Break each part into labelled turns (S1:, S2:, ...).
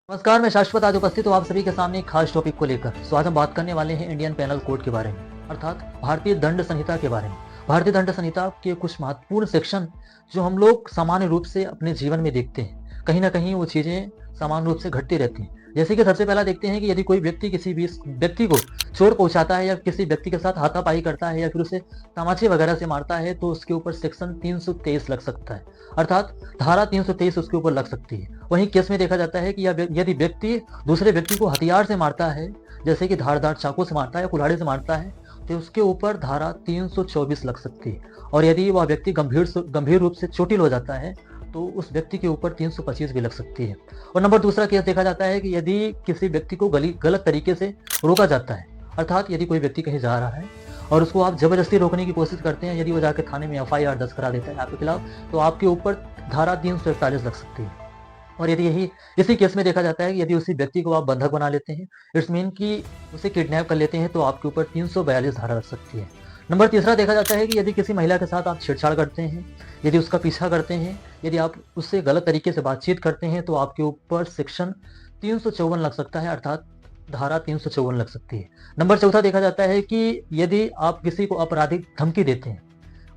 S1: नमस्कार, मैं शाश्वत आज उपस्थित हूँ आप सभी के सामने एक खास टॉपिक को लेकर। तो आज हम बात करने वाले हैं इंडियन पेनल कोड के बारे में, अर्थात भारतीय दंड संहिता के बारे में। भारतीय दंड संहिता के कुछ महत्वपूर्ण सेक्शन जो हम लोग सामान्य रूप से अपने जीवन में देखते हैं, कहीं ना कहीं वो चीजें सामान्य रूप से घटती रहती हैं। जैसे कि सबसे पहला देखते हैं कि यदि कोई व्यक्ति किसी भी व्यक्ति को चोट पहुंचाता है या किसी व्यक्ति के साथ हाथापाई करता है या फिर उसे तमाचे वगैरह से मारता है, तो उसके ऊपर सेक्शन 323 लग सकता है, अर्थात धारा 323 उसके ऊपर लग सकती है। वहीं केस में देखा जाता है कि यदि व्यक्ति दूसरे व्यक्ति को हथियार से मारता है, जैसे कि धारदार चाकू से मारता है या कुल्हाड़ी से मारता है, तो उसके ऊपर धारा 324 लग सकती है। और यदि वह व्यक्ति गंभीर रूप से चोटिल हो जाता है, तो उस व्यक्ति के ऊपर 325 भी लग सकती है। और नंबर दूसरा केस देखा जाता है कि यदि किसी व्यक्ति को गलत तरीके से रोका जाता है, अर्थात यदि कोई व्यक्ति कहीं जा रहा है और उसको आप जबरदस्ती रोकने की कोशिश करते हैं, यदि वो जाकर थाने में FIR दर्ज करा देता है आपके खिलाफ, तो आपके ऊपर धारा 341 लग सकती है। और यदि इसी केस में देखा जाता है कि यदि उसी व्यक्ति को आप बंधक बना लेते हैं, इट्स मीन कि उसे किडनैप कर लेते हैं, तो आपके ऊपर 342 धारा लग सकती है। नंबर तीसरा देखा जाता है कि यदि किसी महिला के साथ आप छेड़छाड़ करते हैं, यदि उसका पीछा करते हैं, यदि आप उससे गलत तरीके से बातचीत करते हैं, तो आपके ऊपर सेक्शन 354 लग सकता है, अर्थात धारा 354 लग सकती है। नंबर चौथा देखा जाता है कि यदि आप किसी को आपराधिक धमकी देते हैं,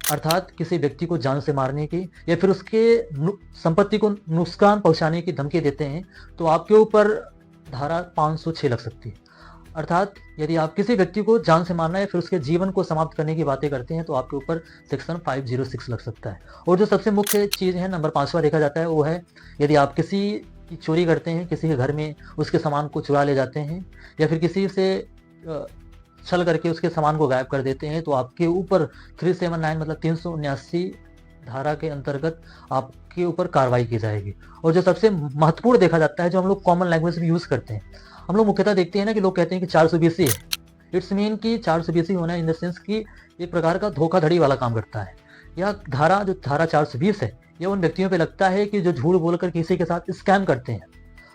S1: अर्थात किसी व्यक्ति को जान से मारने की या फिर उसके संपत्ति को नुकसान पहुंचाने की धमकी देते हैं, तो आपके ऊपर धारा 506 लग सकती है। अर्थात यदि आप किसी व्यक्ति को जान से मारना या फिर उसके जीवन को समाप्त करने की बातें करते हैं, तो आपके ऊपर सेक्शन 506 लग सकता है। और जो सबसे मुख्य चीज है, नंबर 5वां देखा जाता है, वो है यदि आप किसी की चोरी करते हैं, किसी के घर में उसके सामान को चुरा ले जाते हैं या फिर किसी से छल करके उसके सामान को गायब कर देते हैं, तो आपके ऊपर 379 मतलब 379 धारा के अंतर्गत आपके ऊपर कार्रवाई की जाएगी। और जो सबसे महत्वपूर्ण देखा जाता है, जो हम लोग कॉमन लैंग्वेज में यूज करते हैं, हम लोग मुख्यतः देखते हैं ना कि लोग कहते हैं कि 420 है। इट्स मीन कि 420 होना इन द सेंस कि एक प्रकार का धोखाधड़ी वाला काम करता है। यह धारा जो धारा 420 है, यह उन व्यक्तियों पे लगता है कि जो झूठ बोलकर किसी के साथ स्कैम करते हैं।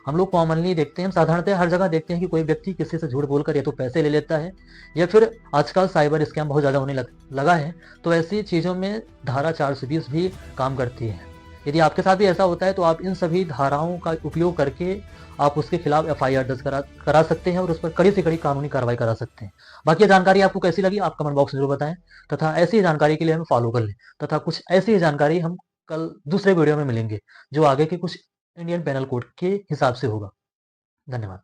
S1: हम लोग कॉमनली देखते हैं, हम साधारणतः हर जगह देखते हैं कि कोई व्यक्ति किसी से झूठ बोलकर या तो पैसे ले लेता है या फिर आजकल साइबर स्कैम बहुत ज़्यादा होने लगा है, तो ऐसी चीज़ों में धारा 420 भी काम करती है। यदि आपके साथ भी ऐसा होता है, तो आप इन सभी धाराओं का उपयोग करके आप उसके खिलाफ FIR दर्ज करा सकते हैं और उस पर कड़ी से कड़ी कानूनी कार्रवाई करा सकते हैं। बाकी जानकारी आपको कैसी लगी, आप कमेंट बॉक्स में जरूर बताएं, तथा ऐसी जानकारी के लिए हमें फॉलो कर लें। तथा कुछ ऐसी जानकारी हम कल दूसरे वीडियो में मिलेंगे, जो आगे के कुछ इंडियन पेनल कोड के हिसाब से होगा। धन्यवाद।